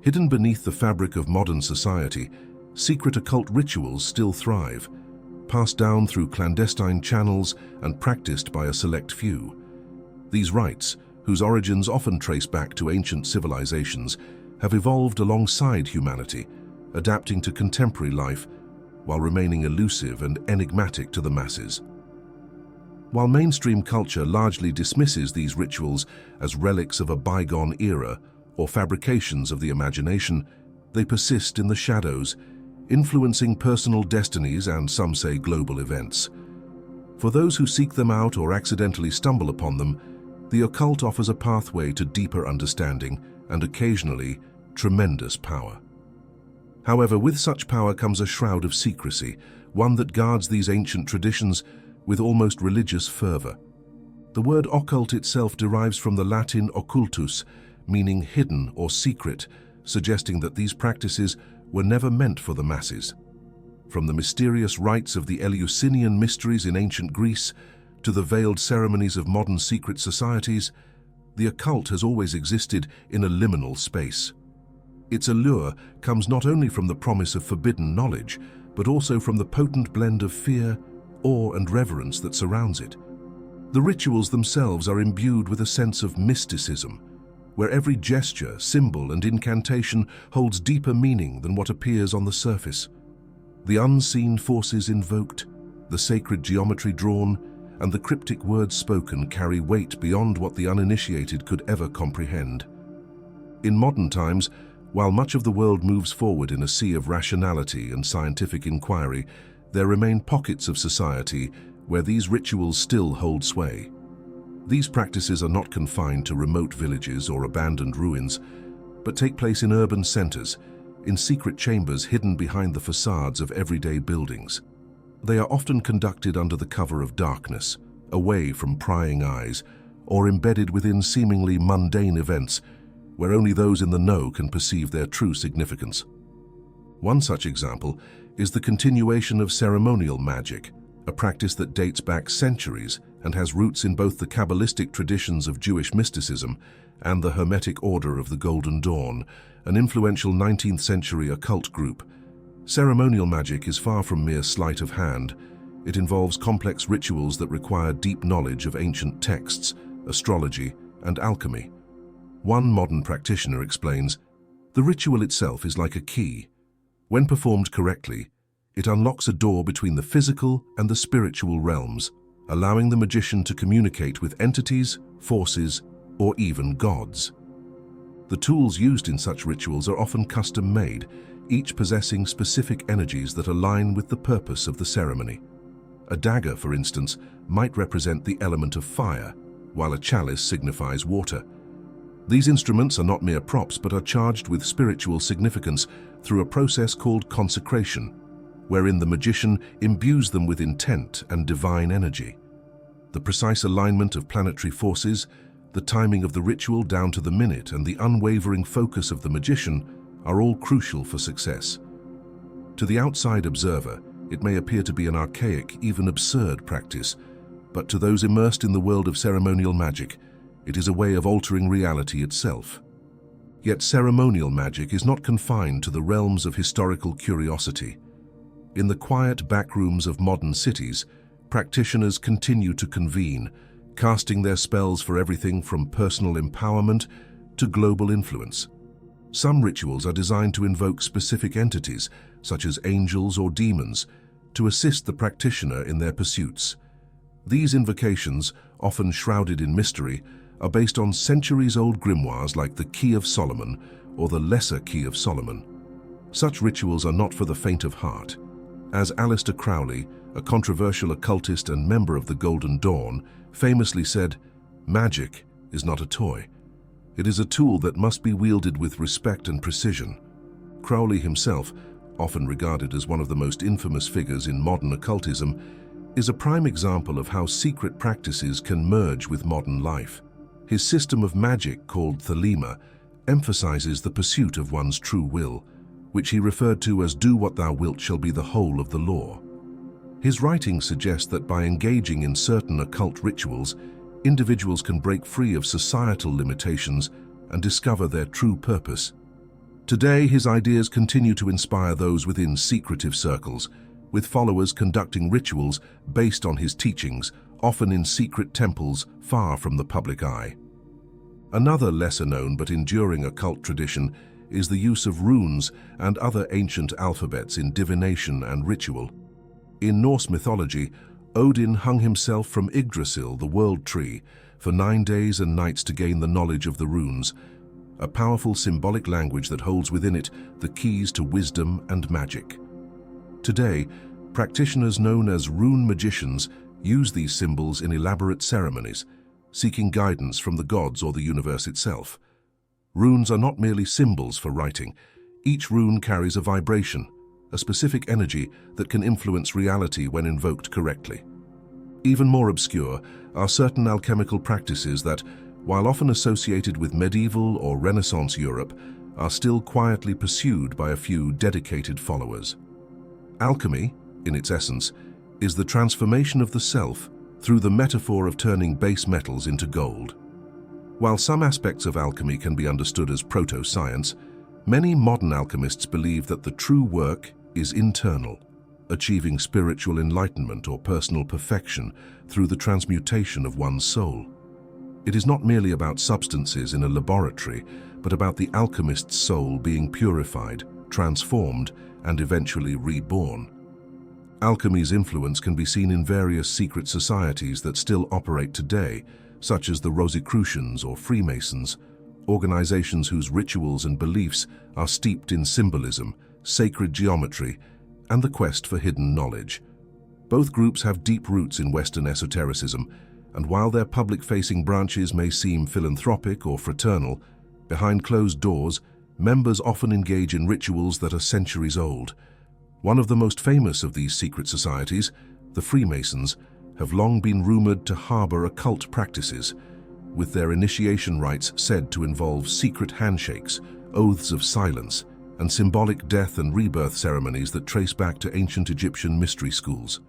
Hidden beneath the fabric of modern society, secret occult rituals still thrive, passed down through clandestine channels and practiced by a select few. These rites, whose origins often trace back to ancient civilizations, have evolved alongside humanity, adapting to contemporary life while remaining elusive and enigmatic to the masses. While mainstream culture largely dismisses these rituals as relics of a bygone era or fabrications of the imagination, they persist in the shadows, influencing personal destinies and, some say, global events. For those who seek them out or accidentally stumble upon them, the occult offers a pathway to deeper understanding and, occasionally, tremendous power. However, with such power comes a shroud of secrecy, one that guards these ancient traditions with almost religious fervor. The word occult itself derives from the Latin occultus, meaning hidden or secret, suggesting that these practices were never meant for the masses. From the mysterious rites of the Eleusinian mysteries in ancient Greece to the veiled ceremonies of modern secret societies, the occult has always existed in a liminal space. Its allure comes not only from the promise of forbidden knowledge, but also from the potent blend of fear, awe, and reverence that surrounds it. The rituals themselves are imbued with a sense of mysticism, where every gesture, symbol, and incantation holds deeper meaning than what appears on the surface. The unseen forces invoked, the sacred geometry drawn, and the cryptic words spoken carry weight beyond what the uninitiated could ever comprehend. In modern times, while much of the world moves forward in a sea of rationality and scientific inquiry, there remain pockets of society where these rituals still hold sway. These practices are not confined to remote villages or abandoned ruins, but take place in urban centers, in secret chambers hidden behind the facades of everyday buildings. They are often conducted under the cover of darkness, away from prying eyes, or embedded within seemingly mundane events where only those in the know can perceive their true significance. One such example is the continuation of ceremonial magic, a practice that dates back centuries and has roots in both the Kabbalistic traditions of Jewish mysticism and the Hermetic Order of the Golden Dawn, an influential 19th century occult group. Ceremonial magic is far from mere sleight of hand. It involves complex rituals that require deep knowledge of ancient texts, astrology, and alchemy. One modern practitioner explains, "The ritual itself is like a key. When performed correctly, it unlocks a door between the physical and the spiritual realms, allowing the magician to communicate with entities, forces, or even gods." The tools used in such rituals are often custom-made, each possessing specific energies that align with the purpose of the ceremony. A dagger, for instance, might represent the element of fire, while a chalice signifies water. These instruments are not mere props but are charged with spiritual significance through a process called consecration, wherein the magician imbues them with intent and divine energy. The precise alignment of planetary forces, the timing of the ritual down to the minute, and the unwavering focus of the magician are all crucial for success. To the outside observer, it may appear to be an archaic, even absurd practice, but to those immersed in the world of ceremonial magic, it is a way of altering reality itself. Yet ceremonial magic is not confined to the realms of historical curiosity. In the quiet backrooms of modern cities, practitioners continue to convene, casting their spells for everything from personal empowerment to global influence. Some rituals are designed to invoke specific entities, such as angels or demons, to assist the practitioner in their pursuits. These invocations, often shrouded in mystery, are based on centuries-old grimoires like the Key of Solomon or the Lesser Key of Solomon. Such rituals are not for the faint of heart. As Aleister Crowley, a controversial occultist and member of the Golden Dawn, famously said, "Magic is not a toy. It is a tool that must be wielded with respect and precision." Crowley himself, often regarded as one of the most infamous figures in modern occultism, is a prime example of how secret practices can merge with modern life. His system of magic, called Thelema, emphasizes the pursuit of one's true will, which he referred to as "do what thou wilt shall be the whole of the law." His writings suggest that by engaging in certain occult rituals, individuals can break free of societal limitations and discover their true purpose. Today, his ideas continue to inspire those within secretive circles, with followers conducting rituals based on his teachings, often in secret temples far from the public eye. Another lesser-known but enduring occult tradition is the use of runes and other ancient alphabets in divination and ritual. In Norse mythology, Odin hung himself from Yggdrasil, the world tree, for 9 days and nights to gain the knowledge of the runes, a powerful symbolic language that holds within it the keys to wisdom and magic. Today, practitioners known as rune magicians use these symbols in elaborate ceremonies, seeking guidance from the gods or the universe itself. Runes are not merely symbols for writing. Each rune carries a vibration, a specific energy that can influence reality when invoked correctly. Even more obscure are certain alchemical practices that, while often associated with medieval or Renaissance Europe, are still quietly pursued by a few dedicated followers. Alchemy, in its essence, is the transformation of the self through the metaphor of turning base metals into gold. While some aspects of alchemy can be understood as proto-science, many modern alchemists believe that the true work is internal, achieving spiritual enlightenment or personal perfection through the transmutation of one's soul. It is not merely about substances in a laboratory, but about the alchemist's soul being purified, transformed, and eventually reborn. Alchemy's influence can be seen in various secret societies that still operate today, such as the Rosicrucians or Freemasons, organizations whose rituals and beliefs are steeped in symbolism, sacred geometry, and the quest for hidden knowledge. Both groups have deep roots in Western esotericism, and while their public-facing branches may seem philanthropic or fraternal, behind closed doors, members often engage in rituals that are centuries old. One of the most famous of these secret societies, the Freemasons, have long been rumored to harbor occult practices, with their initiation rites said to involve secret handshakes, oaths of silence, and symbolic death and rebirth ceremonies that trace back to ancient Egyptian mystery schools.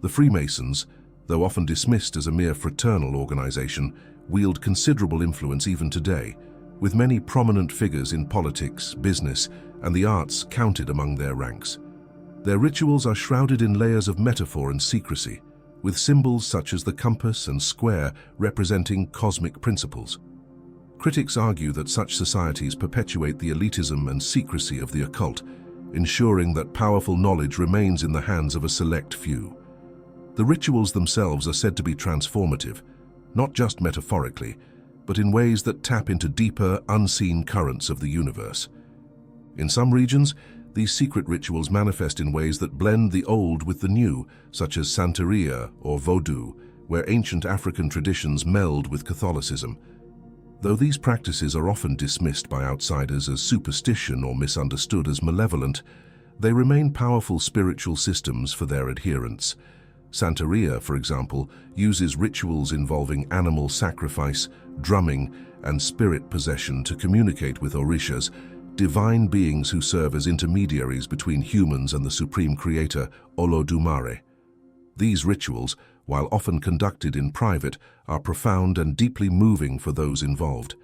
The Freemasons, though often dismissed as a mere fraternal organization, wield considerable influence even today, with many prominent figures in politics, business, and the arts counted among their ranks. Their rituals are shrouded in layers of metaphor and secrecy, with symbols such as the compass and square representing cosmic principles. Critics argue that such societies perpetuate the elitism and secrecy of the occult, ensuring that powerful knowledge remains in the hands of a select few. The rituals themselves are said to be transformative, not just metaphorically, but in ways that tap into deeper, unseen currents of the universe. In some regions, these secret rituals manifest in ways that blend the old with the new, such as Santeria or Vodou, where ancient African traditions meld with Catholicism. Though these practices are often dismissed by outsiders as superstition or misunderstood as malevolent, they remain powerful spiritual systems for their adherents. Santeria, for example, uses rituals involving animal sacrifice, drumming, and spirit possession to communicate with orishas, divine beings who serve as intermediaries between humans and the supreme creator, Olodumare. These rituals, while often conducted in private, are profound and deeply moving for those involved.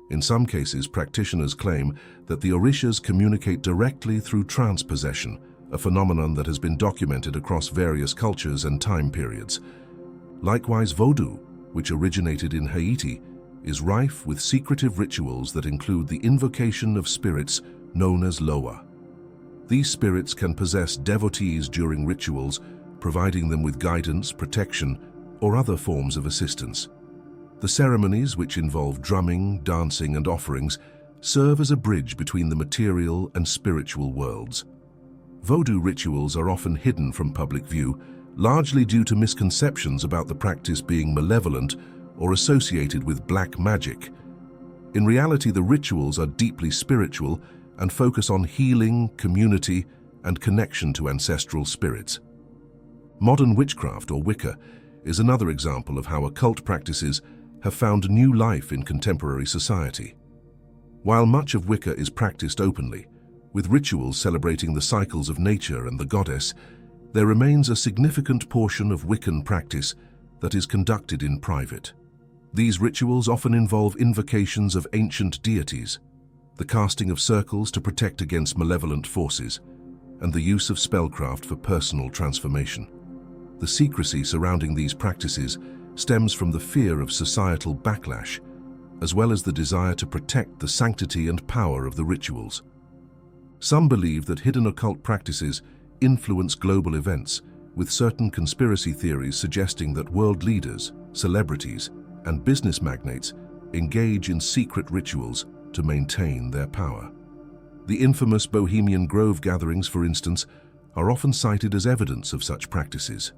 In some cases, practitioners claim that the orishas communicate directly through trance possession, a phenomenon that has been documented across various cultures and time periods. Likewise, Vodou, which originated in Haiti, is rife with secretive rituals that include the invocation of spirits known as Loa. These spirits can possess devotees during rituals, providing them with guidance, protection, or other forms of assistance. The ceremonies, which involve drumming, dancing, and offerings, serve as a bridge between the material and spiritual worlds. Vodou rituals are often hidden from public view, largely due to misconceptions about the practice being malevolent or associated with black magic. In reality, the rituals are deeply spiritual and focus on healing, community, and connection to ancestral spirits. Modern witchcraft, or Wicca, is another example of how occult practices have found new life in contemporary society. While much of Wicca is practiced openly, with rituals celebrating the cycles of nature and the goddess, there remains a significant portion of Wiccan practice that is conducted in private. These rituals often involve invocations of ancient deities. the casting of circles to protect against malevolent forces, and the use of spellcraft for personal transformation. The secrecy surrounding these practices stems from the fear of societal backlash, as well as the desire to protect the sanctity and power of the rituals. Some believe that hidden occult practices influence global events, with certain conspiracy theories suggesting that world leaders, celebrities, and business magnates engage in secret rituals to maintain their power. The infamous Bohemian Grove gatherings, for instance, are often cited as evidence of such practices.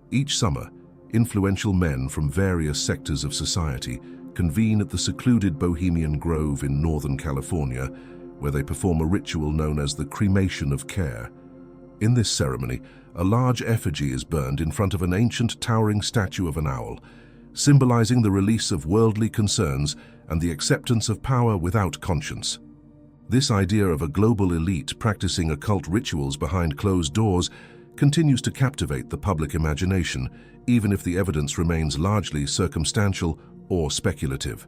Each summer, influential men from various sectors of society convene at the secluded Bohemian Grove in Northern California, where they perform a ritual known as the cremation of care. In this ceremony, a large effigy is burned in front of an ancient towering statue of an owl, symbolizing the release of worldly concerns and the acceptance of power without conscience. This idea of a global elite practicing occult rituals behind closed doors continues to captivate the public imagination, even if the evidence remains largely circumstantial or speculative.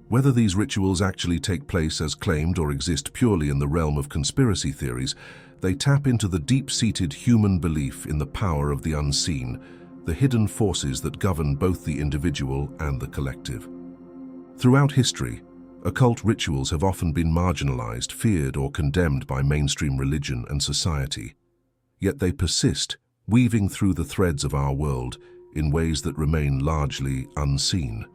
Whether these rituals actually take place as claimed or exist purely in the realm of conspiracy theories, they tap into the deep-seated human belief in the power of the unseen, the hidden forces that govern both the individual and the collective. Throughout history, occult rituals have often been marginalized, feared, or condemned by mainstream religion and society. Yet they persist, weaving through the threads of our world in ways that remain largely unseen.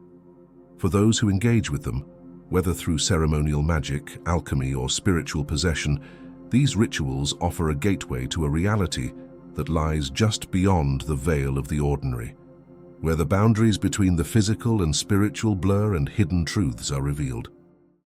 For those who engage with them, whether through ceremonial magic, alchemy, or spiritual possession, these rituals offer a gateway to a reality that lies just beyond the veil of the ordinary, where the boundaries between the physical and spiritual blur and hidden truths are revealed.